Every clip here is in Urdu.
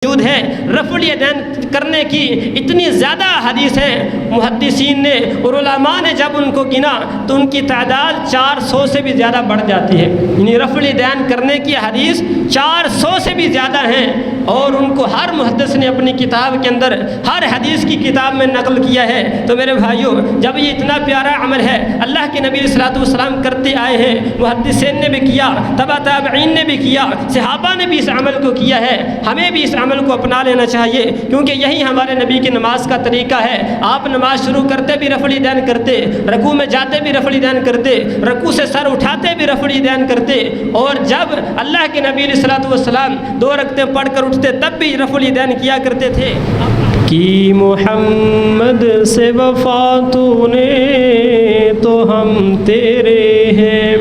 موجود ہے۔ رفع الیدین کرنے کی اتنی زیادہ حدیث ہیں، محدثین نے اور علماء نے جب ان کو گنا تو ان کی تعداد 400 سے بھی زیادہ بڑھ جاتی ہے، یعنی رفع الیدین کرنے کی حدیث 400 سے بھی زیادہ ہیں، اور ان کو ہر محدث نے اپنی کتاب کے اندر ہر حدیث کی کتاب میں نقل کیا ہے۔ تو میرے بھائیوں، جب یہ اتنا پیارا عمل ہے، اللہ کے نبی صلی اللہ علیہ وسلم کرتے آئے ہیں، محدثین نے بھی کیا، تبع تابعین نے بھی کیا، صحابہ نے بھی اس عمل کو کیا ہے، ہمیں بھی اس عمل کو اپنا لینا چاہیے، کیونکہ یہی ہمارے نبی کی نماز کا طریقہ ہے۔ آپ نماز شروع کرتے بھی رفع الیدین کرتے، رکوع میں جاتے بھی رفع الیدین کرتے، رکوع سے سر اٹھاتے بھی رفع الیدین کرتے، اور جب اللہ کے نبی علیہ الصلوۃ والسلام 2 رکعتیں پڑھ کر اٹھتے تب بھی رفع الیدین کیا کرتے تھے۔ کی محمد سے وفا تو نے تو ہم تیرے ہیں،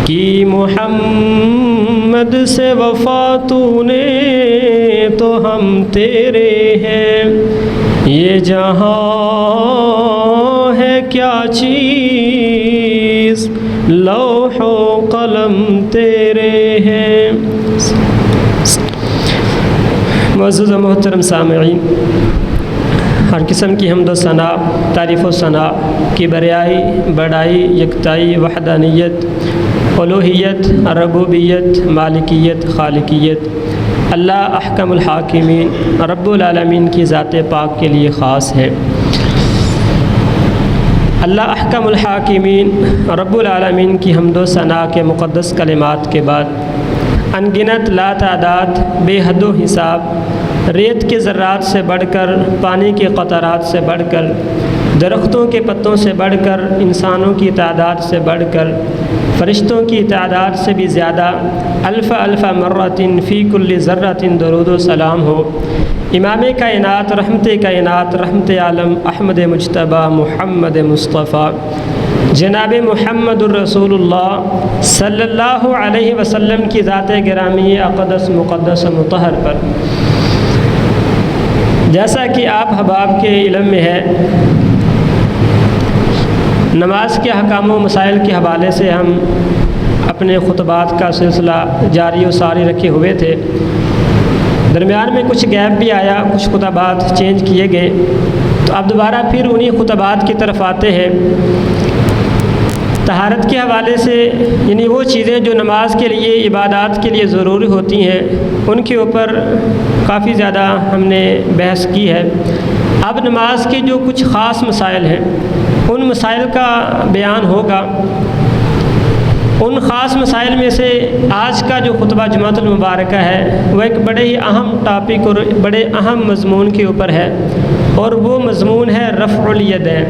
کی محمد سے وفا تو نے تو ہم تیرے ہیں، یہ جہاں ہے کیا چیز لوح و قلم تیرے ہیں۔ معزز و محترم سامعین، ہر قسم کی حمد و ثنا، تعریف و ثنا کی بڑائی، یکتائی، وحدانیت، الوہیت، ربوبیت، مالکیت، خالقیت اللہ احکم الحاکمین رب العالمین کی ذات پاک کے لیے خاص ہے۔ اللہ احکم الحاکمین رب العالمین کی حمد و ثنا کے مقدس کلمات کے بعد ان گنت لا تعداد، بے حد و حساب، ریت کے ذرات سے بڑھ کر، پانی کے قطرات سے بڑھ کر، درختوں کے پتوں سے بڑھ کر، انسانوں کی تعداد سے بڑھ کر، فرشتوں کی تعداد سے بھی زیادہ الف الف مرۃ فی کل ذرۃ درود و سلام ہو امام کائنات، رحمت کائنات، رحمت عالم، احمد مجتبیٰ، محمد مصطفیٰ، جناب محمد الرسول اللہ صلی اللہ علیہ وسلم کی ذات گرامی اقدس مقدس مطہر پر۔ جیسا کہ آپ احباب کے علم میں ہے، نماز کے احکام و مسائل کے حوالے سے ہم اپنے خطبات کا سلسلہ جاری و ساری رکھے ہوئے تھے۔ درمیان میں کچھ گیپ بھی آیا، کچھ خطبات چینج کیے گئے، تو اب دوبارہ پھر انہی خطبات کی طرف آتے ہیں۔ طہارت کے حوالے سے، یعنی وہ چیزیں جو نماز کے لیے، عبادات کے لیے ضروری ہوتی ہیں، ان کے اوپر کافی زیادہ ہم نے بحث کی ہے۔ اب نماز کے جو کچھ خاص مسائل ہیں، ان مسائل کا بیان ہوگا۔ ان خاص مسائل میں سے آج کا جو خطبہ جمعۃ المبارکہ ہے، وہ ایک بڑے ہی اہم ٹاپک اور بڑے اہم مضمون کے اوپر ہے، اور وہ مضمون ہے رفع الیدین۔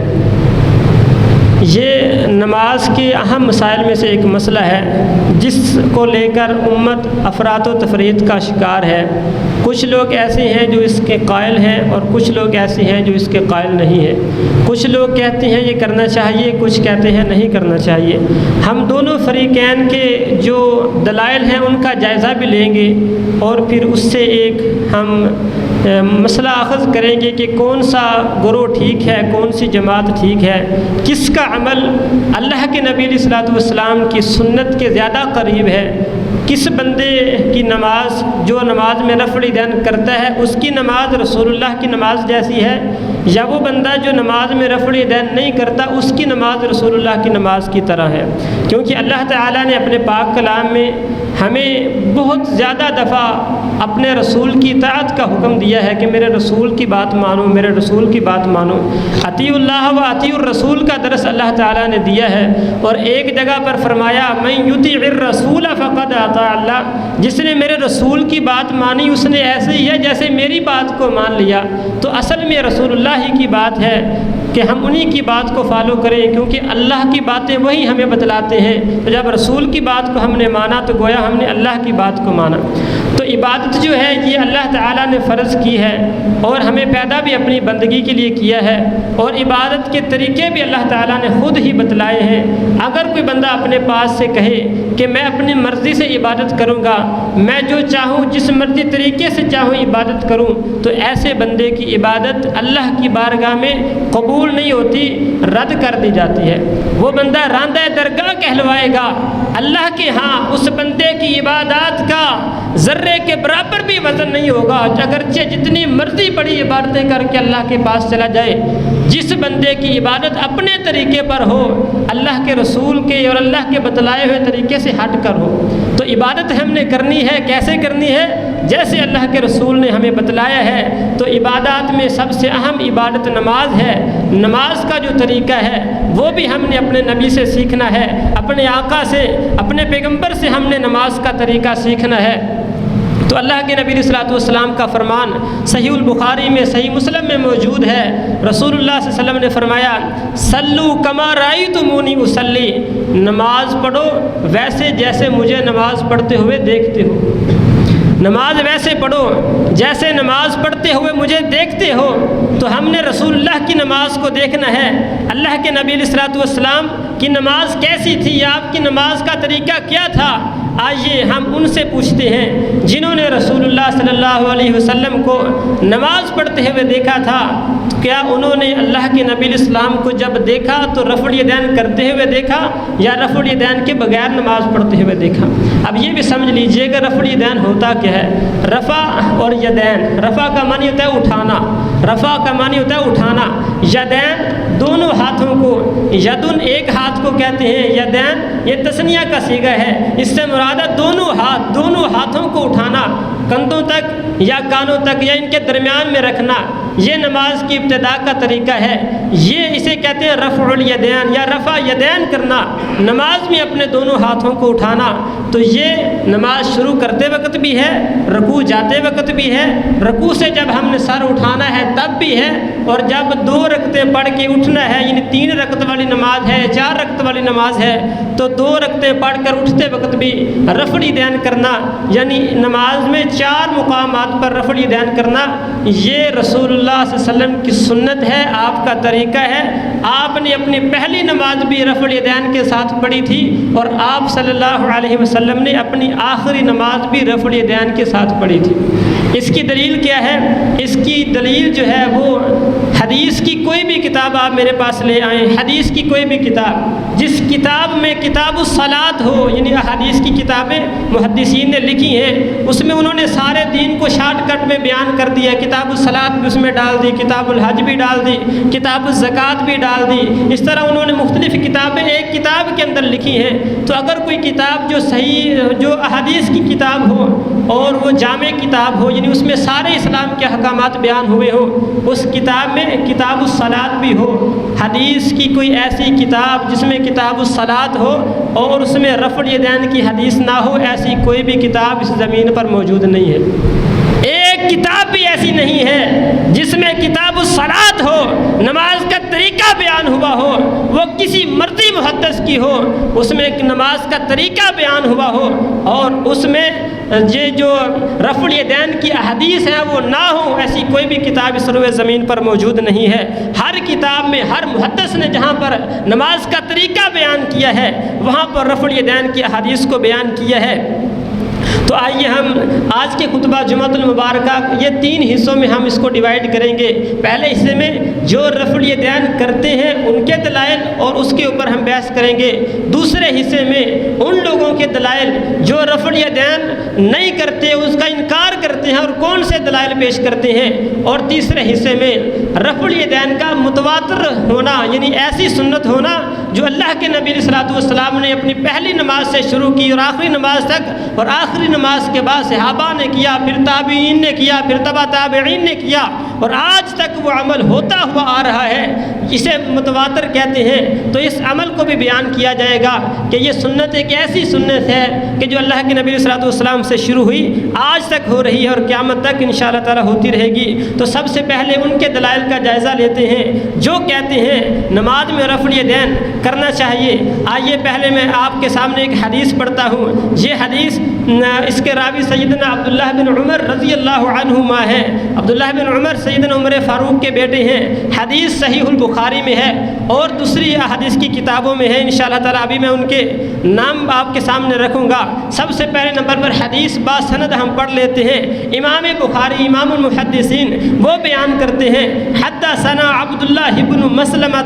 یہ نماز کے اہم مسائل میں سے ایک مسئلہ ہے، جس کو لے کر امت افراط و تفریط کا شکار ہے۔ کچھ لوگ ایسے ہیں جو اس کے قائل ہیں، اور کچھ لوگ ایسے ہیں جو اس کے قائل نہیں ہیں۔ کچھ لوگ کہتے ہیں یہ کرنا چاہیے، کچھ کہتے ہیں نہیں کرنا چاہیے۔ ہم دونوں فریقین کے جو دلائل ہیں ان کا جائزہ بھی لیں گے، اور پھر اس سے ایک ہم مسئلہ اخذ کریں گے کہ کون سا گروہ ٹھیک ہے، کون سی جماعت ٹھیک ہے، کس کا عمل اللہ کے نبی علیہ الصلوۃ والسلام کی سنت کے زیادہ قریب ہے، کس بندے کی نماز جو نماز میں رفع الیدین کرتا ہے اس کی نماز رسول اللہ کی نماز جیسی ہے، یا وہ بندہ جو نماز میں رفع الیدین نہیں کرتا اس کی نماز رسول اللہ کی نماز کی طرح ہے۔ کیونکہ اللہ تعالیٰ نے اپنے پاک کلام میں ہمیں بہت زیادہ دفعہ اپنے رسول کی اطاعت کا حکم دیا ہے کہ میرے رسول کی بات مانو، میرے رسول کی بات مانو۔ اطیعوا اللہ و اطیعوا الرسول کا درس اللہ تعالیٰ نے دیا ہے، اور ایک جگہ پر فرمایا من یطیع الرسول فقد اطاع اللہ، جس نے میرے رسول کی بات مانی اس نے ایسے ہی ہے جیسے میری بات کو مان لیا۔ تو اصل میں رسول اللہ ہی کی بات ہے کہ ہم انہی کی بات کو فالو کریں، کیونکہ اللہ کی باتیں وہی ہمیں بتلاتے ہیں۔ تو جب رسول کی بات کو ہم نے مانا تو گویا ہم نے اللہ کی بات کو مانا۔ تو عبادت جو ہے یہ اللہ تعالیٰ نے فرض کی ہے، اور ہمیں پیدا بھی اپنی بندگی کے لیے کیا ہے، اور عبادت کے طریقے بھی اللہ تعالیٰ نے خود ہی بتلائے ہیں۔ اگر کوئی بندہ اپنے پاس سے کہے کہ میں اپنی مرضی سے عبادت کروں گا، میں جو چاہوں جس مرضی طریقے سے چاہوں عبادت کروں، تو ایسے بندے کی عبادت اللہ کی بارگاہ میں قبول نہیں ہوتی، رد کر دی جاتی ہے۔ وہ بندہ راندہ درگاہ کہلوائے گا، اللہ کے ہاں اس بندے کی عبادات کا ذرے ذرے کے برابر بھی وزن نہیں ہوگا، اگرچہ جتنی مرضی بڑی عبادتیں کر کے اللہ کے پاس چلا جائے، جس بندے کی عبادت اپنے طریقے پر ہو، اللہ کے رسول کے اور اللہ کے بتلائے ہوئے طریقے سے ہٹ کر ہو، تو عبادت ہم نے کرنی ہے کیسے کرنی ہے؟ جیسے اللہ کے رسول نے ہمیں بتلایا ہے۔ تو عبادات میں سب سے اہم عبادت نماز ہے۔ نماز کا جو طریقہ ہے وہ بھی ہم نے اپنے نبی سے سیکھنا ہے، اپنے آقا سے، اپنے پیغمبر سے ہم نے نماز کا طریقہ سیکھنا ہے۔ تو اللہ کے نبی صلی اللہ علیہ وسلم کا فرمان صحیح البخاری میں، صحیح مسلم میں موجود ہے۔ رسول اللہ صلی اللہ علیہ وسلم نے فرمایا، صلو کما رأیتمونی اصلی، نماز پڑھو ویسے جیسے مجھے نماز پڑھتے ہوئے دیکھتے ہو۔ نماز ویسے پڑھو جیسے نماز پڑھتے ہوئے مجھے دیکھتے ہو۔ تو ہم نے رسول اللہ کی نماز کو دیکھنا ہے۔ اللہ کے نبی علیہ الصلوۃ والسلام کی نماز کیسی تھی، آپ کی نماز کا طریقہ کیا تھا؟ آئیے ہم ان سے پوچھتے ہیں جنہوں نے رسول اللہ صلی اللہ علیہ وسلم کو نماز پڑھتے ہوئے دیکھا تھا۔ کیا انہوں نے اللہ کے نبی علیہ السلام کو جب دیکھا تو رفع الیدین کرتے ہوئے دیکھا یا رفع الیدین کے بغیر نماز پڑھتے ہوئے دیکھا؟ اب یہ بھی سمجھ لیجئے کہ رفع الیدین ہوتا کیا ہے۔ رفع اور یدین، رفع کا معنی ہوتا ہے اٹھانا، رفع کا معنی ہوتا ہے اٹھانا، یدین دونوں ہاتھوں کو، یدن ایک ہاتھ کو کہتے ہیں، یدین یہ تثنیہ کا صیغہ ہے، اس سے مراد ہے دونوں ہاتھوں کو اٹھانا، کندھوں تک یا کانوں تک یا ان کے درمیان میں رکھنا، یہ نماز کی ابتدا کا طریقہ ہے۔ یہ اسے کہتے ہیں رفع الیدین یا رفع یدین کرنا، نماز میں اپنے دونوں ہاتھوں کو اٹھانا۔ تو یہ نماز شروع کرتے وقت بھی ہے، رکوع جاتے وقت بھی ہے، رکوع سے جب ہم نے سر اٹھانا ہے تب بھی ہے، اور جب 2 رکعتیں پڑھ کے اٹھنا ہے، یعنی 3 رکعت والی نماز ہے، 4 رکعت والی نماز ہے، تو 2 رکعتیں پڑھ کر اٹھتے وقت بھی رفع الیدین کرنا، یعنی نماز میں 4 مقامات پر رفع الیدین کرنا، یہ رسول اللہ صلی اللہ علیہ وسلم کی سنت ہے، آپ کا طریقہ ہے۔ آپ نے اپنی پہلی نماز بھی رفع الیدین کے ساتھ پڑھی تھی، اور آپ صلی اللہ علیہ وسلم نے اپنی آخری نماز بھی رفع الیدین کے ساتھ پڑھی تھی۔ اس کی دلیل کیا ہے؟ اس کی دلیل جو ہے وہ حدیث کی کوئی بھی کتاب آپ میرے پاس لے آئیں، حدیث کی کوئی بھی کتاب، جس کتاب میں کتاب الصلاۃ ہو، یعنی حدیث کی کتابیں محدثین نے لکھی ہیں، اس میں انہوں نے سارے دین کو شارٹ کٹ میں بیان کر دیا، کتاب الصلاۃ بھی اس میں ڈال دی، کتاب الحج بھی ڈال دی، کتاب الزکوٰۃ بھی ڈال دی، اس طرح انہوں نے مختلف کتابیں ایک کتاب کے اندر لکھی ہیں۔ تو اگر کوئی کتاب جو صحیح، جو احادیث کی کتاب ہو اور وہ جامع کتاب ہو، یعنی اس میں سارے اسلام کے احکامات بیان ہوئے ہوں، اس کتاب میں کتاب الصلاۃ بھی ہو۔ حدیث کی کوئی ایسی کتاب جس میں کتاب الصلاۃ ہو اور اس میں رفع الیدین کی حدیث نہ ہو، ایسی کوئی بھی کتاب اس زمین پر موجود نہیں ہے۔ ایک کتاب بھی ایسی نہیں ہے جس میں کتاب الصلاۃ ہو، نماز کا طریقہ بیان ہوا ہو، وہ کسی مرضی محدث کی ہو، اس میں ایک نماز کا طریقہ بیان ہوا ہو، اور اس میں یہ جو رفع الیدین کی احادیث ہیں وہ نہ ہوں، ایسی کوئی بھی کتاب اس روئے زمین پر موجود نہیں ہے۔ ہر کتاب میں ہر محدث نے جہاں پر نماز کا طریقہ بیان کیا ہے، وہاں پر رفع الیدین کی احادیث کو بیان کیا ہے۔ تو آئیے ہم آج کے خطبہ جمعۃ المبارکہ یہ 3 حصوں میں ہم اس کو ڈیوائیڈ کریں گے۔ پہلے حصے میں جو رفع الیدین کرتے ہیں ان کے دلائل اور اس کے اوپر ہم بحث کریں گے۔ دوسرے حصے میں ان لوگوں کے دلائل جو رفع الیدین نہیں کرتے، اس کا انکار کرتے ہیں اور کون سے دلائل پیش کرتے ہیں۔ اور تیسرے حصے میں رفع الیدین کا متواتر ہونا، یعنی ایسی سنت ہونا جو اللہ کے نبی علیہ الصلوۃ والسلام نے اپنی پہلی نماز سے شروع کی اور آخری نماز تک، اور آخری نماز کے بعد صحابہ نے کیا، پھر تابعین نے کیا، پھر تبع تابعین نے کیا، اور آج تک وہ عمل ہوتا ہوا آ رہا ہے، اسے متواتر کہتے ہیں۔ تو اس عمل کو بھی بیان کیا جائے گا کہ یہ سنت ایک ایسی سنت ہے کہ جو اللہ کے نبی علیہ الصلوۃ والسلام سے شروع ہوئی، آج تک ہو رہی ہے اور قیامت تک انشاءاللہ تعالی ہوتی رہے گی۔ تو سب سے پہلے ان کے دلائل کا جائزہ لیتے ہیں جو کہتے ہیں نماز میں رفع الیدین کرنا چاہیے۔ آئیے پہلے میں آپ کے سامنے ایک حدیث پڑھتا ہوں۔ یہ حدیث اس کے راوی سیدنا عبداللہ بن عمر رضی اللہ عنہما ہے۔ عبداللہ بن عمر سیدنا عمر فاروق کے بیٹے ہیں۔ حدیث صحیح البخاری میں ہے اور دوسری حدیث کی کتابوں میں ہے۔ انشاءاللہ تعالی ابھی میں ان کے نام آپ کے سامنے رکھوں گا۔ سب سے پہلے نمبر پر حدیث با سند ہم پڑھ لیتے ہیں۔ امام بخاری امام المحدثین وہ بیان کرتے ہیں، حدثنا عبداللہ بن مسلمہ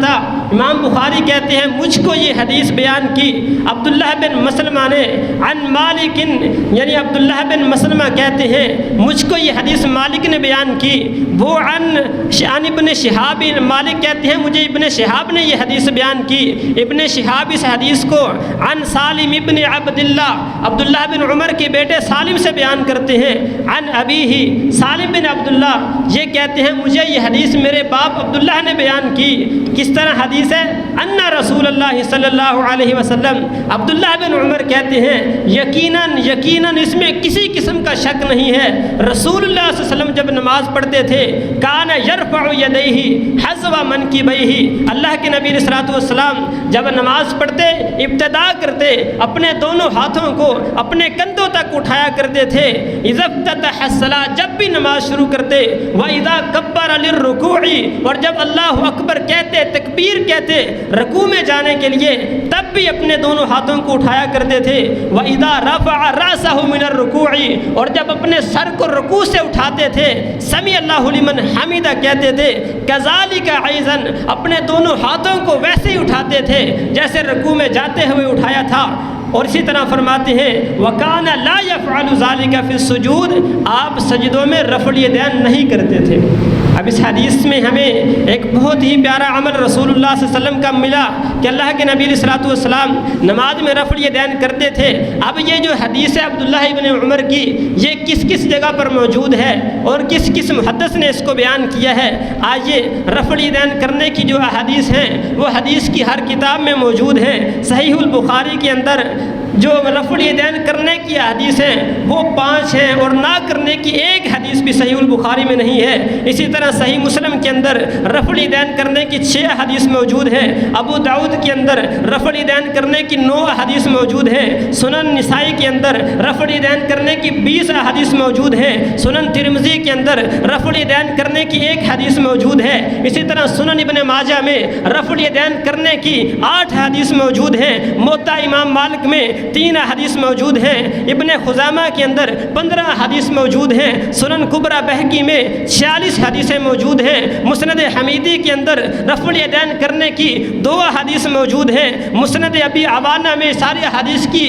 امام بخاری کہتے ہیں مجھ کو یہ حدیث بیان کی عبداللہ بن مسلمہ نے عن مالک، یعنی عبداللہ بن مسلمہ کہتے ہیں مجھ کو یہ حدیث مالک نے بیان کی، وہ عن ابن شہاب، مالک کہتے ہیں مجھے ابن شہاب نے یہ حدیث بیان کی، ابن شہاب اس حدیث کو عن سالم ابن عبداللہ، عبداللہ بن عمر کے بیٹے سالم سے بیان کرتے ہیں، عن ابیہ، سالم بن عبداللہ یہ کہتے ہیں مجھے یہ حدیث میرے باپ عبداللہ نے بیان کی۔ کس طرح حدیث ہے؟ ان رسول اللہ صلی اللہ علیہ وسلم، عبداللہ بن عمر کہتے ہیں یقیناً اس میں کسی قسم کا شک نہیں ہے، رسول اللہ صلی اللہ علیہ وسلم جب نماز پڑھتے تھے کان یرفع یدیہ حذو منکبیہ، اللہ کے نبی علیہ الصلوۃ والسلام جب نماز پڑھتے ابتدا کرتے اپنے دونوں ہاتھوں کو اپنے کندھوں تک اٹھایا کرتے تھے، اذا افتتح الصلاۃ جب بھی نماز شروع کرتے، واذا کبر للرکوع اور جب اللہ اکبر کہتے تکبیر کہتے رکوع میں جانے کے لیے تب بھی اپنے دونوں ہاتھوں کو اٹھایا کرتے تھے، وَإِذَا رَفَعَ رَأْسَهُ مِنَ الرُّكُوعِ اور جب اپنے سر کو رکوع سے اٹھاتے تھے سمی اللہ لمن حمیدہ کہتے تھے، كَذَلِكَ أَيْضًا اپنے دونوں ہاتھوں کو ویسے ہی اٹھاتے تھے جیسے رکوع میں جاتے ہوئے اٹھایا تھا۔ اور اسی طرح فرماتے ہیں وَكَانَ لَا يَفْعَلُ ذَلِكَ فِي السُّجُودِ آپ سجدوں میں رفع الیدین نہیں کرتے تھے۔ اب اس حدیث میں ہمیں ایک بہت ہی پیارا عمل رسول اللہ صلی اللہ علیہ وسلم کا ملا کہ اللہ کے نبی علیہ الصلوۃ والسلام نماز میں رفع الیدین کرتے تھے۔ اب یہ جو حدیث ہے عبداللہ ابن عمر کی یہ کس کس جگہ پر موجود ہے اور کس کس محدث نے اس کو بیان کیا ہے؟ آئیے رفع الیدین کرنے کی جو احادیث ہیں وہ حدیث کی ہر کتاب میں موجود ہیں۔ صحیح البخاری کے اندر جو رفع الیدین کرنے کی حدیث ہیں وہ 5 ہیں اور نہ کرنے کی ایک حدیث بھی صحیح البخاری میں نہیں ہے۔ اسی طرح صحیح مسلم کے اندر رفع الیدین کرنے کی 6 حدیث موجود ہیں۔ ابو داؤد کے اندر رفع الیدین کرنے کی 9 حدیث موجود ہیں۔ سنن نسائی کے اندر رفع الیدین کرنے کی 20 حدیث موجود ہیں۔ سنن ترمذی کے اندر رفع الیدین کرنے کی 1 حدیث موجود ہے۔ اسی طرح سنن ابن ماجہ میں رفع الیدین کرنے کی 8 حدیث موجود ہیں۔ موطا امام مالک میں 3 حدیث موجود ہیں۔ ابن خزامہ کے اندر 15 حدیث موجود ہیں۔ سنن کبریٰ بہقی میں 46 حدیثیں موجود ہیں۔ مسند حمیدی کے اندر رفع الیدین کرنے کی 2 حدیث موجود ہیں۔ مسند ابی عوانہ میں ساری حدیث کی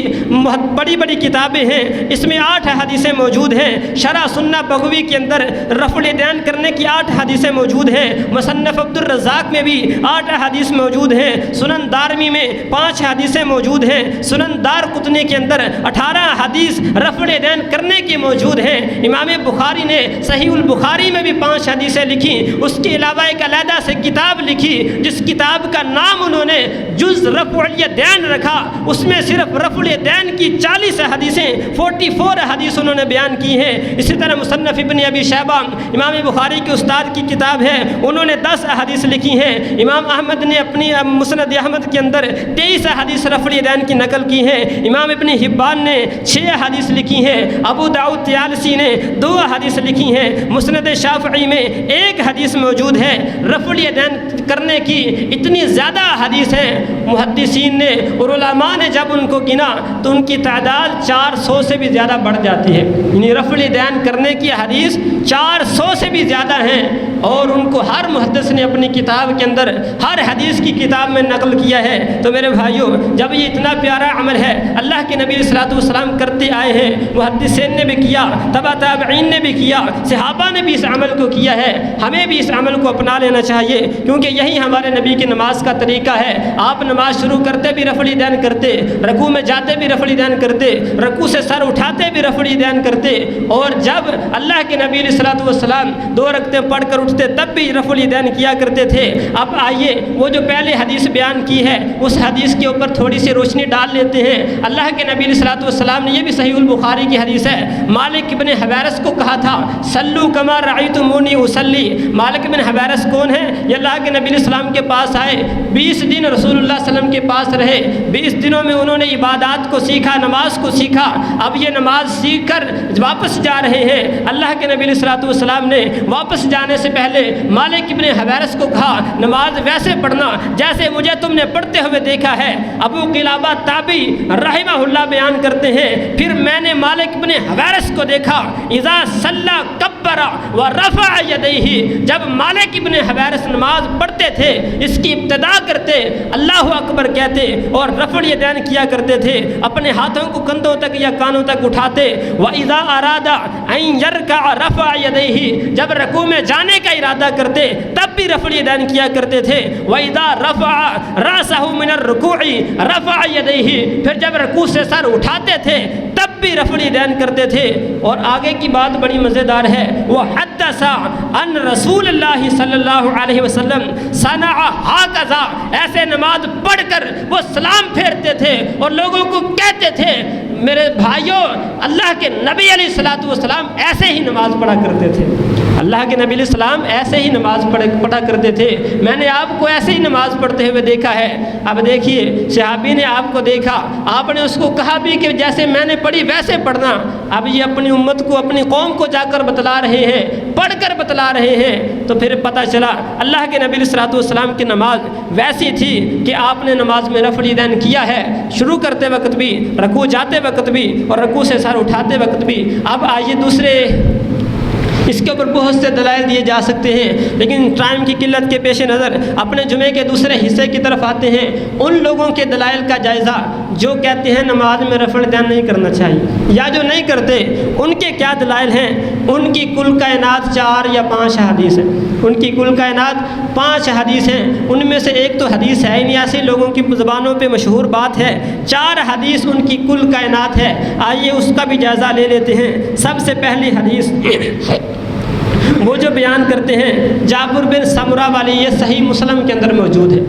بڑی بڑی کتابیں ہیں، اس میں 8 حدیثیں موجود ہیں۔ شرح سنہ بغوی کے اندر رفع الیدین کرنے کی 8 حدیثیں موجود ہیں۔ مصنف عبد الرزاق میں بھی 8 حدیث موجود ہیں۔ سنن دارمی میں 5 حدیثیں موجود ہیں۔ سنن دارقطنی کے اندر 18 حدیث رفع الیدین کرنے کی موجود ہیں۔ امام بخاری نے صحیح البخاری میں بھی 5 حدیثیں لکھی، اس کے علاوہ ایک علیحدہ سے کتاب لکھی جس کتاب کا نام انہوں نے جز رفع الیدین رکھا، اس میں صرف رفع الیدین کی 40 حدیثیں 44 حدیث انہوں نے بیان کی ہیں۔ اسی طرح مصنف ابن ابی شیبہ امام بخاری کے استاد کی کتاب ہے، انہوں نے 10 حدیث لکھی ہیں۔ امام احمد نے اپنی مسند احمد کے اندر 23 حدیث رفع الیدین کی نقل کی ہیں۔ امام ابن حبان نے 6 حدیث لکھی ہیں۔ ابو داؤد طیالسی نے 2 حدیث لکھی ہیں۔ مسند شافعی میں 1 حدیث موجود ہے۔ رفع الیدین کرنے کی اتنی زیادہ حدیث ہیں، محدثین نے اور علماء نے جب ان کو گنا تو ان کی تعداد 400 سے بھی زیادہ بڑھ جاتی ہے، یعنی رفع الیدین کرنے کی حدیث 400 سے بھی زیادہ ہیں، اور ان کو ہر محدث نے اپنی کتاب کے اندر ہر حدیث کی کتاب میں نقل کیا ہے۔ تو میرے بھائیوں، جب یہ اتنا پیارا عمل ہے اللہ کے نبی صلی اللہ علیہ وسلم کرتے آئے ہیں، محدثین نے بھی کیا، تبع تابعین نے بھی کیا، صحابہ نے بھی اس عمل کو کیا ہے، ہمیں بھی اس عمل کو اپنا لینا چاہیے، کیونکہ یہی ہمارے نبی کی نماز کا طریقہ ہے۔ آپ نماز شروع کرتے بھی رفع الیدین کرتے، رکوع میں جاتے بھی رفع الیدین کرتے، رکوع سے سر اٹھاتے بھی رفع الیدین کرتے، اور جب اللہ کے نبی علیہ الصلوۃ والسلام 2 رکعتیں پڑھ کر اٹھتے تب بھی رفع الیدین کیا کرتے تھے۔ اب آئیے وہ جو پہلے حدیث بیان کی ہے اس حدیث کے اوپر تھوڑی سی روشنی ڈال لیتے ہیں۔ اللہ کے نبی علیہ الصلوۃ والسلام نے، یہ بھی صحیح البخاری کی حدیث ہے، مالک ابن حویرث کو کہا تھا صلو کما رأیتمونی اصلی۔ مالک ابن حویرث کون ہے؟ یہ اللہ کے نبی علیہ السلام کے پاس آئے، 20 دن رسول اللہ صلی اللہ علیہ وسلم کے پاس رہے، 20 دنوں میں انہوں نے عبادات کو سیکھا، نماز کو سیکھا۔ اب یہ نماز سیکھ کر واپس جا رہے ہیں۔ اللہ کے نبی علیہ الصلوۃ والسلام نے واپس جانے سے پہلے مالک ابن حویرث کو کہا نماز ویسے پڑھنا جیسے مجھے تم نے پڑھتے ہوئے دیکھا ہے۔ ابو قلابہ تابعی رحمہ اللہ بیان کرتے ہیں، پھر میں نے مالک ابن حویرث کو دیکھا اذا صلی کبر ورفع یدیہ، جب مالک ابن حویرث نماز پڑھتے تھے اس کی ابتدا کرتے اللہ اکبر کہتے اور رفع یدین کیا کرتے تھے، اپنے ہاتھوں کو کندھوں تک یا کانوں تک اٹھاتے۔ وَإِذَا أَرَادَ أَن يَرْكَعَ رَفَعَ يَدَيْهِ، جب رکوع میں جانے کا ارادہ کرتے تب بھی رفع یدین کیا کرتے تھے۔ وَإِذَا رَفَعَ رَأْسَهُ مِنَ الرُّكُوعِ رَفَعَ يَدَيْهِ، پھر جب رکوع سے سر اٹھاتے تھے تب بھی رفع یدین کرتے تھے۔ اور آگے کی بات بڑی مزیدار ہے، وہ حدث ان رسول اللہ صلی اللہ علیہ وسلم صنع ہکذا، ایسے نماز پڑھ کر وہ سلام پھیرتے تھے اور لوگوں کو کہتے تھے میرے بھائیوں اللہ کے نبی علیہ الصلوۃ والسلام ایسے ہی نماز پڑھا کرتے تھے، اللہ کے نبی علیہ السلام ایسے ہی نماز پڑھا کرتے تھے، میں نے آپ کو ایسے ہی نماز پڑھتے ہوئے دیکھا ہے۔ اب دیکھیے صحابی نے آپ کو دیکھا، آپ نے اس کو کہا بھی کہ جیسے میں نے پڑھی ویسے پڑھنا۔ اب یہ اپنی امت کو اپنی قوم کو جا کر بتلا رہے ہیں، پڑھ کر بتلا رہے ہیں، تو پھر پتہ چلا اللہ کے نبی علیہ الصلوۃ والسلام کی نماز ویسی تھی کہ آپ نے نماز میں رفع یدین کیا ہے، شروع کرتے وقت بھی، رکوع جاتے وقت بھی اور رکوع سے سر اٹھاتے وقت بھی۔ اب آئیے دوسرے، اس کے اوپر بہت سے دلائل دیے جا سکتے ہیں، لیکن ٹائم کی قلت کے پیش نظر اپنے جمعے کے دوسرے حصے کی طرف آتے ہیں۔ ان لوگوں کے دلائل کا جائزہ جو کہتے ہیں نماز میں رفع یدین نہیں کرنا چاہیے یا جو نہیں کرتے، ان کے کیا دلائل ہیں۔ ان کی کل کائنات 4 یا 5 حدیث ہیں، ان کی کل کائنات 5 حدیث ہیں، ان میں سے ایک تو حدیث ہے نہیں، ایسے لوگوں کی زبانوں پہ مشہور بات ہے، 4 حدیث ان کی کل کائنات ہے۔ آئیے اس کا بھی جائزہ لے لیتے ہیں۔ سب سے پہلی حدیث وہ جو بیان کرتے ہیں جابر بن سمرہ والی، یہ صحیح مسلم کے اندر موجود ہے،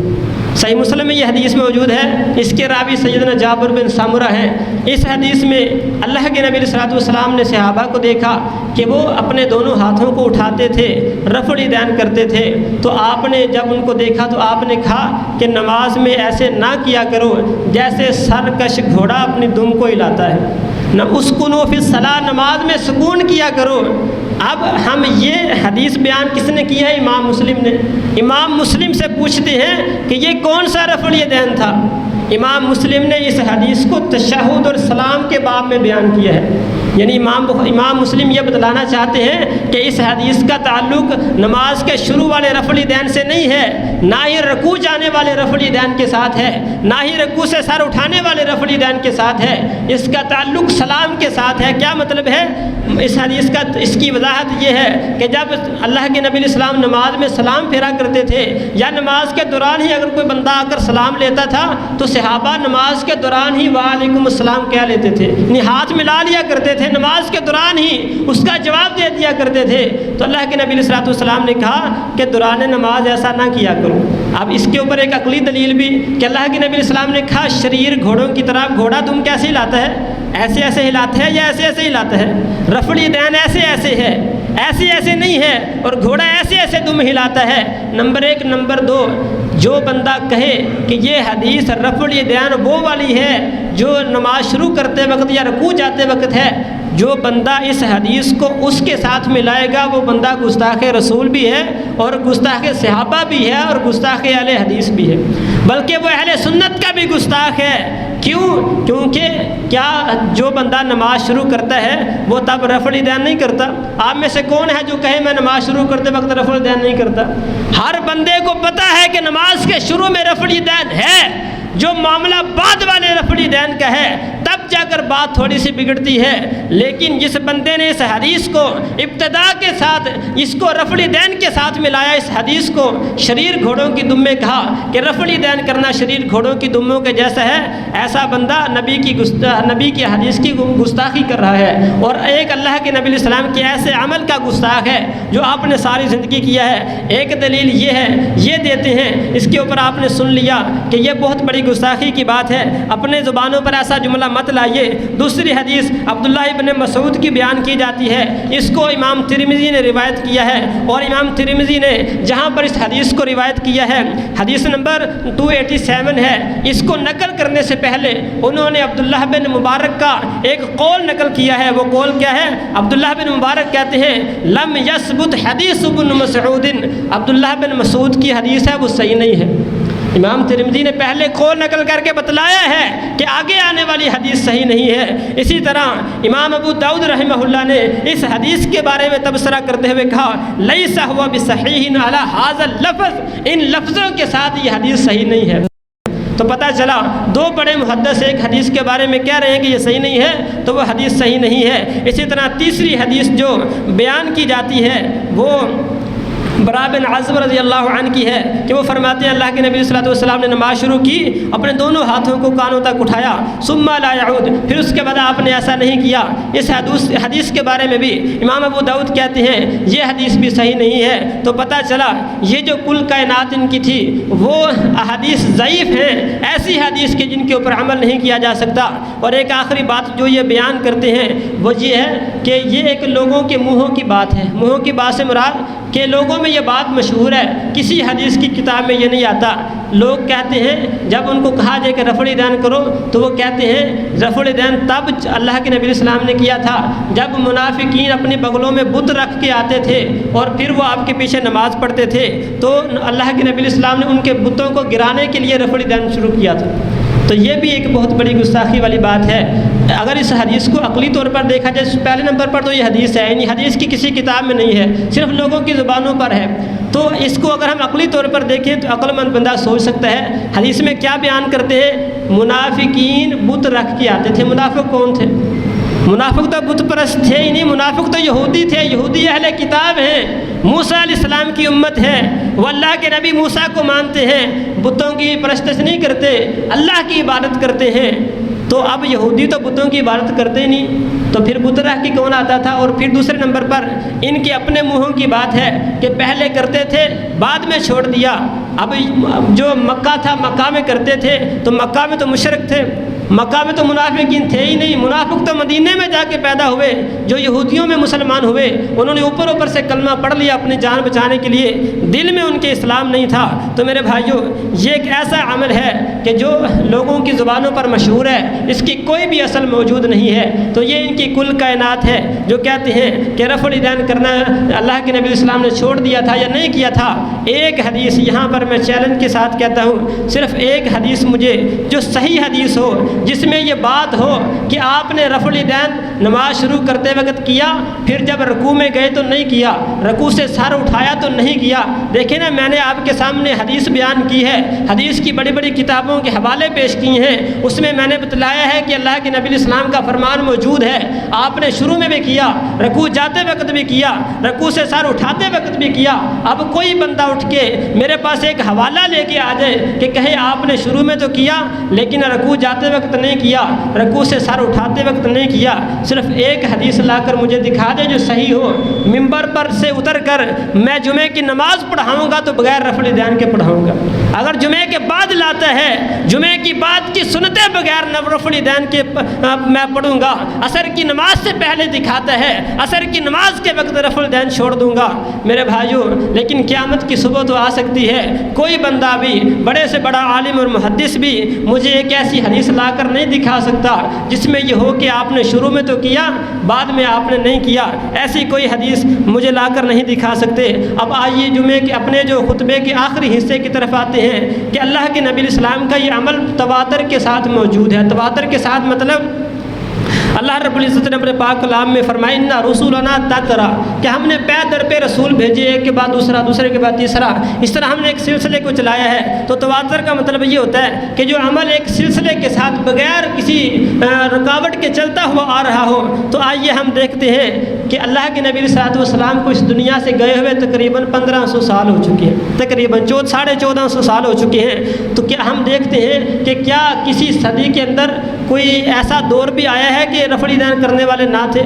صحیح مسلم میں یہ حدیث موجود ہے، اس کے راوی سیدنا جابر بن سمرہ ہیں۔ اس حدیث میں اللہ کے نبی صلی اللہ علیہ وسلم نے صحابہ کو دیکھا کہ وہ اپنے دونوں ہاتھوں کو اٹھاتے تھے، رفع یدین کرتے تھے، تو آپ نے جب ان کو دیکھا تو آپ نے کہا کہ نماز میں ایسے نہ کیا کرو جیسے سرکش گھوڑا اپنی دم کو ہلاتا ہے، نہ اسکنوا فی الصلاۃ، نماز میں سکون کیا کرو۔ اب ہم یہ حدیث بیان کس نے کی ہے؟ امام مسلم نے۔ امام مسلم سے پوچھتے ہیں کہ یہ کون سا رفع یدین تھا؟ امام مسلم نے اس حدیث کو تشہد اور سلام کے باب میں بیان کیا ہے، یعنی امام مسلم یہ بتلانا چاہتے ہیں کہ اس حدیث کا تعلق نماز کے شروع والے رفع یدین سے نہیں ہے، نہ ہی رکوع جانے والے رفع یدین کے ساتھ ہے، نہ ہی رکوع سے سر اٹھانے والے رفع یدین کے ساتھ ہے، اس کا تعلق سلام کے ساتھ ہے۔ کیا مطلب ہے اس حدیث کا؟ اس کی وضاحت یہ ہے کہ جب اللہ کے نبی علیہ السلام نماز میں سلام پھیرا کرتے تھے یا نماز کے دوران ہی اگر کوئی بندہ آ کر سلام لیتا تھا تو صحابہ نماز کے دوران ہی وعلیکم السلام کہہ لیتے تھے، یعنی ہاتھ ملا لیا کرتے تھے، نماز کے دوران ہی اس کا جواب دے دیا کرتے تھے۔ تو اللہ کے نبی صلی اللہ علیہ وسلم نے کہا کہ دوران نماز ایسا نہ کیا کرو۔ اب اس کے اوپر ایک عقلی دلیل بھی کہ اللہ کے نبی علیہ السلام نے کہا شریر گھوڑوں کی طرح، گھوڑا تم کیسے ہلاتا ہے؟ ایسے ایسے ہلاتا ہے یا ایسے ایسے ہلاتا ہے؟ رفع یدین ایسے ایسے ہے، ایسے ایسے نہیں ہے، اور گھوڑا ایسے ایسے دم ہلاتا ہے۔ نمبر 1۔ نمبر 2، جو بندہ کہے کہ یہ حدیث رفع یدین وہ والی ہے جو نماز شروع کرتے وقت یا رکوع جاتے وقت ہے، جو بندہ اس حدیث کو اس کے ساتھ ملائے گا وہ بندہ گستاخ رسول بھی ہے اور گستاخ صحابہ بھی ہے اور گستاخ اہل حدیث بھی ہے، بلکہ وہ اہل سنت کا بھی گستاخ ہے۔ کیوں؟ کیونکہ کیا جو بندہ نماز شروع کرتا ہے وہ تب رفع یدین نہیں کرتا؟ آپ میں سے کون ہے جو کہے میں نماز شروع کرتے وقت رفع یدین نہیں کرتا؟ ہر بندے کو پتہ ہے کہ نماز کے شروع میں رفع یدین ہے، جو معاملہ بعد والے رفع یدین کا ہے تب جا کر بات تھوڑی سی بگڑتی ہے۔ لیکن جس بندے نے اس حدیث کو ابتدا کے ساتھ اس کو رفع یدین کے ساتھ ملایا، اس حدیث کو شریر گھوڑوں کی دم میں کہا کہ رفع یدین کرنا شریر گھوڑوں کی دموں کے جیسا ہے، ایسا بندہ نبی کی حدیث کی گستاخی کر رہا ہے، اور ایک اللہ کے نبی علیہ السلام کے ایسے عمل کا گستاخ ہے جو آپ نے ساری زندگی کیا ہے۔ ایک دلیل یہ ہے، یہ دیتے ہیں، اس کے اوپر آپ نے سن لیا کہ یہ بہت بڑی گستاخی کی بات ہے، اپنے زبانوں پر ایسا جملہ مت لائیے۔ دوسری حدیث عبداللہ ابن مسعود کی بیان کی جاتی ہے، اس کو امام ترمذی نے روایت کیا ہے، اور امام ترمذی نے جہاں پر اس حدیث کو روایت کیا ہے حدیث نمبر 287 ہے، اس کو نقل کرنے سے پہلے انہوں نے عبداللہ بن مبارک کا ایک قول نقل کیا ہے۔ وہ قول کیا ہے؟ عبداللہ بن مبارک کہتے ہیں لم یثبت حدیث ابن مسعود، عبداللہ بن مسعود کی حدیث ہے وہ صحیح نہیں ہے۔ امام ترمذی نے پہلے قول نقل کر کے بتلایا ہے کہ آگے آنے والی حدیث صحیح نہیں ہے۔ اسی طرح امام ابو داؤد رحمہ اللہ نے اس حدیث کے بارے میں تبصرہ کرتے ہوئے کہا لیس ہوا بصحیح علی ھذا اللفظ، ان لفظوں کے ساتھ یہ حدیث صحیح نہیں ہے۔ تو پتہ چلا دو بڑے محدث ایک حدیث کے بارے میں کہہ رہے ہیں کہ یہ صحیح نہیں ہے تو وہ حدیث صحیح نہیں ہے۔ اسی طرح تیسری حدیث جو بیان کی جاتی ہے وہ برا بن عازب رضی اللہ عنہ کی ہے کہ وہ فرماتے ہیں اللہ کے نبی صلی اللہ علیہ وسلم نے نماز شروع کی، اپنے دونوں ہاتھوں کو کانوں تک اٹھایا، ثم لا يعود، پھر اس کے بعد آپ نے ایسا نہیں کیا۔ اس حدیث کے بارے میں بھی امام ابو داؤد کہتے ہیں یہ حدیث بھی صحیح نہیں ہے۔ تو پتہ چلا یہ جو کل کائنات ان کی تھی وہ احادیث ضعیف ہیں، ایسی حدیث کے جن کے اوپر عمل نہیں کیا جا سکتا۔ اور ایک آخری بات جو یہ بیان کرتے ہیں وہ یہ ہے کہ یہ ایک لوگوں کے منہوں کی بات ہے۔ منہوں کی بات سے مراد کہ لوگوں میں یہ بات مشہور ہے، کسی حدیث کی کتاب میں یہ نہیں آتا۔ لوگ کہتے ہیں جب ان کو کہا جائے کہ رفع الیدین کرو تو وہ کہتے ہیں رفع الیدین تب اللہ کے نبی علیہ السلام نے کیا تھا جب منافقین اپنے بغلوں میں بت رکھ کے آتے تھے اور پھر وہ آپ کے پیچھے نماز پڑھتے تھے، تو اللہ کے نبی علیہ السلام نے ان کے بتوں کو گرانے کے لیے رفع الیدین شروع کیا تھا۔ تو یہ بھی ایک بہت بڑی گستاخی والی بات ہے۔ اگر اس حدیث کو عقلی طور پر دیکھا جائے پہلے نمبر پر تو یہ حدیث ہے، یعنی حدیث کی کسی کتاب میں نہیں ہے، صرف لوگوں کی زبانوں پر ہے۔ تو اس کو اگر ہم عقلی طور پر دیکھیں تو عقل مند بندہ سوچ سکتا ہے حدیث میں کیا بیان کرتے ہیں، منافقین بت رکھ کے آتے تھے۔ منافق کون تھے؟ منافق تو بت پرست تھے ہی نہیں، منافق تو یہودی تھے، یہودی اہل کتاب ہیں، موسیٰ علیہ السلام کی امت ہے، وہ اللہ کے نبی موسیٰ کو مانتے ہیں، بتوں کی پرستش نہیں کرتے، اللہ کی عبادت کرتے ہیں۔ تو اب یہودی تو بتوں کی عبادت کرتے نہیں، تو پھر بت رکھ کے کون آتا تھا؟ اور پھر دوسرے نمبر پر ان کے اپنے منہوں کی بات ہے کہ پہلے کرتے تھے بعد میں چھوڑ دیا۔ اب جو مکہ تھا مکہ میں کرتے تھے تو مکہ میں تو مشرک تھے، مکہ میں تو منافقین تھے ہی نہیں، منافق تو مدینے میں جا کے پیدا ہوئے جو یہودیوں میں مسلمان ہوئے، انہوں نے اوپر سے کلمہ پڑھ لیا اپنی جان بچانے کے لیے، دل میں ان کے اسلام نہیں تھا۔ تو میرے بھائیوں یہ ایک ایسا عمل ہے کہ جو لوگوں کی زبانوں پر مشہور ہے، اس کی کوئی بھی اصل موجود نہیں ہے۔ تو یہ ان کی کل کائنات ہے جو کہتے ہیں کہ رفع الیدین کرنا اللہ کے نبی اسلام نے چھوڑ دیا تھا یا نہیں کیا تھا۔ ایک حدیث یہاں پر میں چیلنج کے ساتھ کہتا ہوں، صرف ایک حدیث مجھے جو صحیح حدیث ہو جس میں یہ بات ہو کہ آپ نے رفع الیدین نماز شروع کرتے وقت کیا، پھر جب رکوع میں گئے تو نہیں کیا، رکوع سے سر اٹھایا تو نہیں کیا۔ دیکھیں نا میں نے آپ کے سامنے حدیث بیان کی ہے، حدیث کی بڑی بڑی کتابوں کے حوالے پیش کیے ہیں، اس میں میں نے بتلایا ہے کہ اللہ کے نبی علیہ السلام کا فرمان موجود ہے، آپ نے شروع میں بھی کیا، رکوع جاتے وقت بھی کیا، رکوع سے سر اٹھاتے وقت بھی کیا۔ اب کوئی بندہ اٹھ کے میرے پاس ایک حوالہ لے کے آ جائے کہ کہے آپ نے شروع میں تو کیا لیکن رکوع جاتے وقت نہیں کیا، رکوع سے سر اٹھاتے وقت نہیں کیا، صرف ایک حدیث لا کر مجھے دکھا دے جو صحیح ہو۔ منبر پر سے اتر کر میں جمعے کی نماز پڑھاؤں گا تو بغیر رفع الیدین کے پڑھاؤں گا۔ اگر جمعے کے بعد لاتا ہے، جمعے کی بعد کی سنتیں بغیر رفع الیدین کے میں پڑھوں گا، عصر کی نماز سے پہلے دکھاتا ہے، عصر کی نماز کے وقت رفع الیدین چھوڑ دوں گا۔ میرے بھائیوں لیکن قیامت کی صبح تو آ سکتی ہے، کوئی بندہ بھی بڑے سے بڑا عالم اور محدث بھی مجھے ایک ایسی حدیث لا کر نہیں دکھا سکتا جس میں یہ ہو کہ آپ نے شروع میں تو کیا بعد میں آپ نے نہیں کیا، ایسی کوئی حدیث مجھے لا کر نہیں دکھا سکتے۔ اب آئیے جمعے کے اپنے جو خطبے کے آخری حصے کی طرف آتے ہیں کہ اللہ کے نبی علیہ السلام کا یہ عمل تواتر کے ساتھ موجود ہے۔ تواتر کے ساتھ مطلب اللہ رب العزت نے اپنے پاک کلام میں فرمایا اِنَّا رُسُولَنَا تَتْرَا، کہ ہم نے پے در پہ رسول بھیجے، ایک کے بعد دوسرا، دوسرے کے بعد تیسرا، اس طرح ہم نے ایک سلسلے کو چلایا ہے۔ تو تواتر کا مطلب یہ ہوتا ہے کہ جو عمل ایک سلسلے کے ساتھ بغیر کسی رکاوٹ کے چلتا ہوا آ رہا ہو۔ تو آئیے ہم دیکھتے ہیں کہ اللہ کے نبی صلی اللہ علیہ وسلم کو اس دنیا سے گئے ہوئے تقریباً 1500 سال ہو چکے ہیں، تقریباً 1450 سال ہو چکے ہیں۔ تو کیا ہم دیکھتے ہیں کہ کیا کسی صدی کے اندر کوئی ایسا دور بھی آیا ہے کہ رفع الیدین کرنے والے نہ تھے؟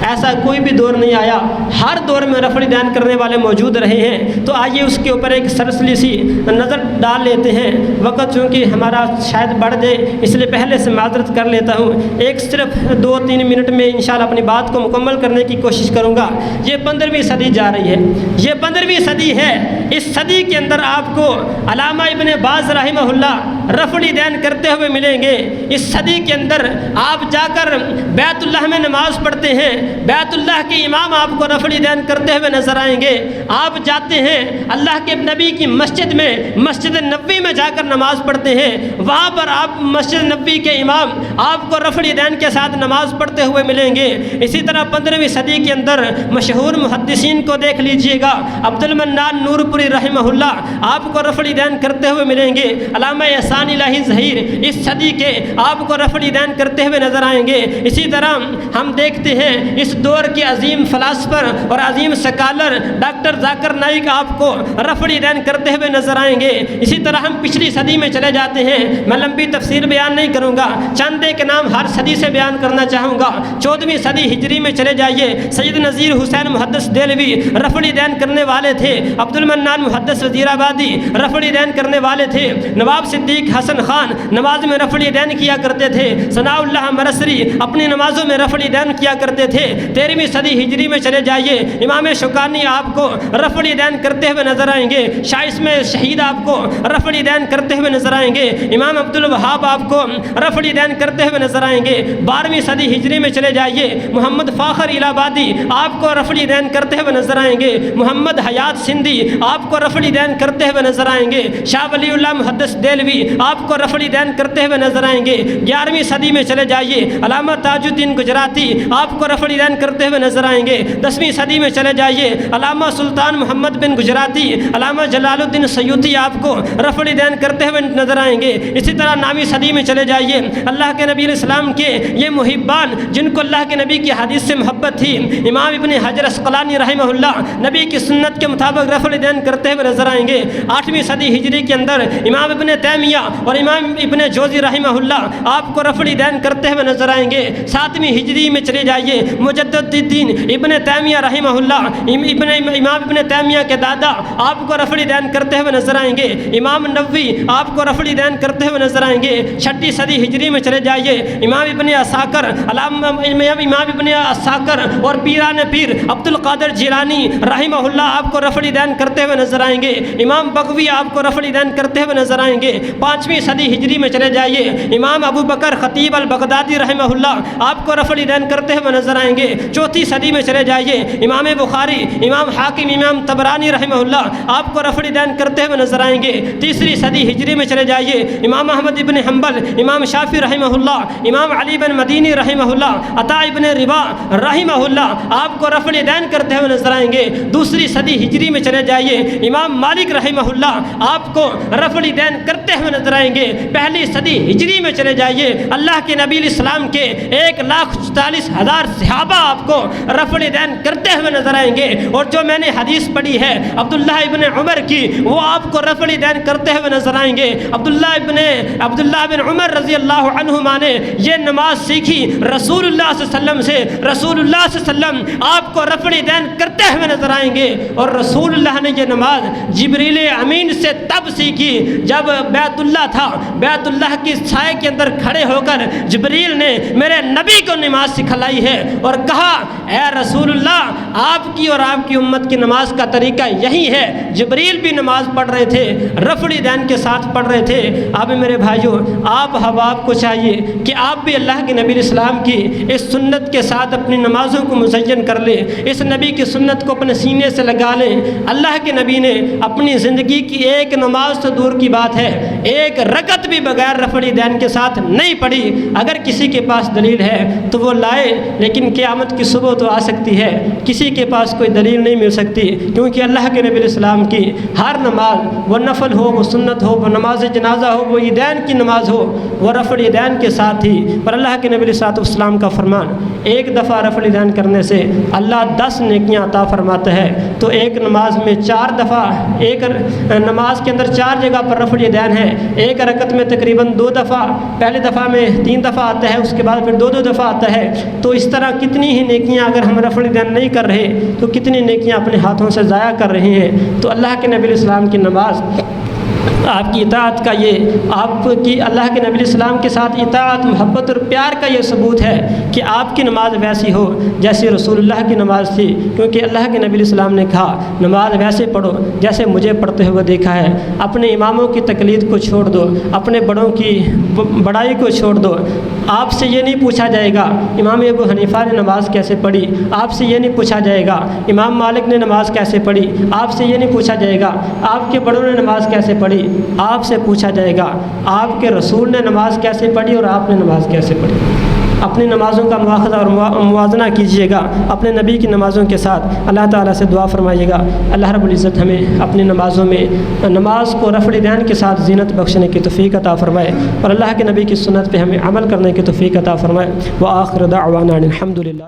ایسا کوئی بھی دور نہیں آیا، ہر دور میں رفع الیدین کرنے والے موجود رہے ہیں۔ تو آئیے اس کے اوپر ایک سرسری سی نظر ڈال لیتے ہیں، وقت چونکہ ہمارا شاید بڑھ جائے اس لیے پہلے سے معذرت کر لیتا ہوں، ایک صرف 2-3 منٹ میں انشاءاللہ اپنی بات کو مکمل کرنے کی کوشش کروں گا۔ یہ 15ویں صدی جا رہی ہے، یہ 15ویں صدی ہے۔ اس صدی کے اندر آپ کو علامہ ابن باز رحمہ اللہ رفع الیدین کرتے ہوئے ملیں گے۔ اس صدی کے اندر آپ جا کر بیت اللہ میں نماز پڑھتے ہیں، بیت اللہ کے امام آپ کو رفع الیدین کرتے ہوئے نظر آئیں گے۔ آپ جاتے ہیں اللہ کے نبی کی مسجد میں، مسجد نبوی میں جا کر نماز پڑھتے ہیں، وہاں پر آپ مسجد نبوی کے امام آپ کو رفع الیدین کے ساتھ نماز پڑھتے ہوئے ملیں گے۔ اسی طرح 15ویں صدی کے اندر مشہور محدثین کو دیکھ لیجئے گا، عبد المنان نور پوری رحمہ اللہ آپ کو رفع الیدین کرتے ہوئے ملیں گے۔ علامہ احسان الہی ظہیر اس صدی کے آپ کو رفع الیدین کرتے ہوئے نظر آئیں گے۔ اسی طرح ہم دیکھتے ہیں اس دور کے عظیم فلاسفر اور عظیم سکالر ڈاکٹر ذاکر نائک آپ کو رفع الیدین کرتے ہوئے نظر آئیں گے۔ اسی طرح ہم پچھلی صدی میں چلے جاتے ہیں، میں لمبی تفسیر بیان نہیں کروں گا، چند ایک نام ہر صدی سے بیان کرنا چاہوں گا۔ 14ویں صدی ہجری میں چلے جائیے، سید نذیر حسین محدث دہلوی رفع الیدین کرنے والے تھے۔ عبد المنان محدث وزیر آبادی رفع الیدین کرنے والے تھے۔ نواب صدیق حسن خان نماز میں رفع الیدین کیا کرتے تھے۔ ثناء اللہ مرسری اپنی نمازوں میں رفع الیدین کیا کرتے تھے۔ 13ویں صدی ہجری میں چلے جائیے، امام شوکانی آپ کو رفع الیدین کرتے ہوئے نظر آئیں گے۔ شائس میں شہید آپ کو رفع الیدین کرتے ہوئے نظر آئیں گے۔ امام عبد الوہاب آپ کو رفع الیدین کرتے ہوئے نظر آئیں گے۔ 12ویں صدی ہجری میں چلے جائیے، محمد فاخر الہ آبادی آپ کو رفع الیدین کرتے ہوئے نظر آئیں گے۔ محمد حیات سندھی آپ کو رفع الیدین کرتے ہوئے نظر آئیں گے۔ شاہ ولی اللہ محدث دہلوی آپ کو رفع الیدین کرتے ہوئے نظر آئیں گے۔ 11ویں صدی میں چلے جائیے، علامہ تاج الدین گجراتی آپ کو رفع الیدین کرتے ہوئے نظر آئیں گے۔ 10ویں صدی میں چلے جائیے، علامہ سلطان محمد بن گجراتی، علامہ جلال الدین سیوطی آپ کو رفع الیدین کرتے ہوئے نظر آئیں گے۔ اسی طرح 9ویں صدی میں چلے جائیے، اللہ کے نبی علیہ السلام کے یہ محبان جن کو اللہ کے نبی کی حدیث سے محبت تھی، امام ابن حجر اسقلانی رحمہ اللہ نبی کی سنت کے مطابق رفع الیدین کرتے ہوئے نظر آئیں گے۔ 8ویں صدی ہجری کے اندر امام ابن تیمیہ اور امام ابن جوزی رحمہ اللہ آپ کو رفع الیدین کرتے ہوئے نظر آئیں گے۔ 7ویں ہجری میں چلے جائیے، مجدد الدین ابن تیمیہ رحمہ اللہ امام ابن تیمیہ کے دادا آپ کو رفع الیدین کرتے ہوئے نظر آئیں گے۔ امام نووی آپ کو رفع الیدین کرتے ہوئے نظر آئیں گے۔ 6ویں صدی ہجری میں چلے جائیے، امام ابن عساکر امام ابن عساکر اور پیران پیر عبد القادر جیلانی رحمہ اللہ آپ کو رفع الیدین کرتے ہوئے نظر آئیں گے۔ امام بغوی آپ کو رفع الیدین کرتے ہوئے نظر آئیں گے۔ 5ویں صدی ہجری میں چلے جائیے، امام ابو بکر خطیب البغدادی رحمہ اللہ آپ کو رفع الیدین کرتے ہوئے نظر آئیں گے۔ 4تھی صدی میں چلے جائیے، امام بخاری، امام حاکم، امام طبرانی رحمہ اللہ آپ کو رفع الیدین کرتے ہوئے نظر آئیں گے۔ 3ری صدی ہجری میں چلے جائیے، امام احمد ابن حنبل، امام شافعی رحمہ اللہ، امام علی بن مدینی رحمہ اللہ، عطا ابن ربا رحمہ اللہ آپ کو رفع الیدین کرتے ہوئے نظر آئیں گے۔ 2ری صدی ہجری میں چلے جائیے، امام مالک رحمہ اللہ آپ کو رفع الیدین کرتے ہوئے نظر آئیں گے۔ 1 صدی ہجری میں چلے جائیے، اللہ کے نبی علیہ السلام کے 1,44,000 صحابہ آپ کو رفع الیدین کرتے ہوئے نظر آئیں گے۔ اور جو میں نے حدیث پڑھی ہے عبداللہ ابن عمر کی، وہ آپ کو رفع الیدین کرتے ہوئے نظر آئیں گے۔ عبداللہ بن عمر رضی اللہ عنہما نے یہ نماز سیکھی رسول اللہ صلی اللہ علیہ وسلم سے، رسول اللہ صلی اللہ علیہ وسلم آپ کو رفع الیدین کرتے ہوئے نظر آئیں گے۔ اور رسول اللہ نے یہ نماز جبریل امین سے تب سیکھی جب بیت اللہ تھا، بیت اللہ کی سائے کے اندر کھڑے ہو کر جبریل نے میرے نبی کو نماز سکھلائی ہے اور کہا اے رسول اللہ، آپ کی اور آپ کی امت کی نماز کا طریقہ یہی ہے۔ جبریل بھی نماز پڑھ رہے تھے، رفع الیدین کے ساتھ پڑھ رہے تھے۔ اب میرے بھائیوں، آپ حباب کو چاہیے کہ آپ بھی اللہ کے نبی علیہ السلام کی اس سنت کے ساتھ اپنی نمازوں کو مزین کر لیں، اس نبی کی سنت کو اپنے سینے سے لگا لیں۔ اللہ کے نبی نے اپنی زندگی کی ایک نماز تو دور کی بات ہے، ایک رکعت بھی بغیر رفع الیدین کے ساتھ نہیں پڑھی۔ اگر کسی کے پاس دلیل ہے تو وہ لائے، لیکن قیامت کی صبح تو آ سکتی ہے، کسی کے پاس کوئی دلیل نہیں مل سکتی، کیونکہ اللہ کے نبی علیہ السلام کی ہر نماز، وہ نفل ہو، وہ سنت ہو، وہ نماز جنازہ ہو، وہ عیدین کی نماز ہو، وہ رفع الیدین کے ساتھ ہی۔ پر اللہ کے نبی علیہ السلام کا فرمان، ایک دفعہ رفع الیدین کرنے سے اللہ 10 نیکیاں عطا فرماتا ہے۔ تو ایک نماز میں 4 دفعہ، ایک نماز کے اندر 4 جگہ پر رفع الیدین ہے، ایک رکعت میں تقریباً 2 دفعہ، پہلے دفعہ میں 3 دفعہ آتا ہے، اس کے بعد پھر 2 دفعہ آتا ہے۔ تو اس طرح کتنی ہی نیکیاں اگر ہم رفع الیدین نہیں کر رہے تو کتنی نیکیاں اپنے ہاتھوں سے ضائع کر رہے ہیں۔ تو اللہ کے نبی علیہ السلام کی نماز آپ کی اطاعت کا یہ آپ کی اللہ کے نبی السلام کے ساتھ اطاعت محبت اور پیار کا یہ ثبوت ہے کہ آپ کی نماز ویسی ہو جیسے رسول اللہ کی نماز تھی، کیونکہ اللہ کے نبی السلام نے کہا نماز ویسے پڑھو جیسے مجھے پڑھتے ہوئے دیکھا ہے، اپنے اماموں کی تقلید کو چھوڑ دو، اپنے بڑوں کی بڑائی کو چھوڑ دو۔ آپ سے یہ نہیں پوچھا جائے گا امام ابو حنیفہ نے نماز کیسے پڑھی، آپ سے یہ نہیں پوچھا جائے گا امام مالک نے نماز کیسے پڑھی، آپ سے یہ نہیں پوچھا جائے گا آپ کے بڑوں نے نماز کیسے پڑھی، آپ سے پوچھا جائے گا آپ کے رسول نے نماز کیسے پڑھی اور آپ نے نماز کیسے پڑھی۔ اپنی نمازوں کا مواخذہ اور موازنہ کیجیے گا اپنے نبی کی نمازوں کے ساتھ۔ اللہ تعالیٰ سے دعا فرمائیے گا اللہ رب العزت ہمیں اپنی نمازوں میں نماز کو رفع دین کے ساتھ زینت بخشنے کی توفیق عطا فرمائے اور اللہ کے نبی کی سنت پہ ہمیں عمل کرنے کی توفیق عطا فرمائے۔ وآخر دعوانا الحمدللہ۔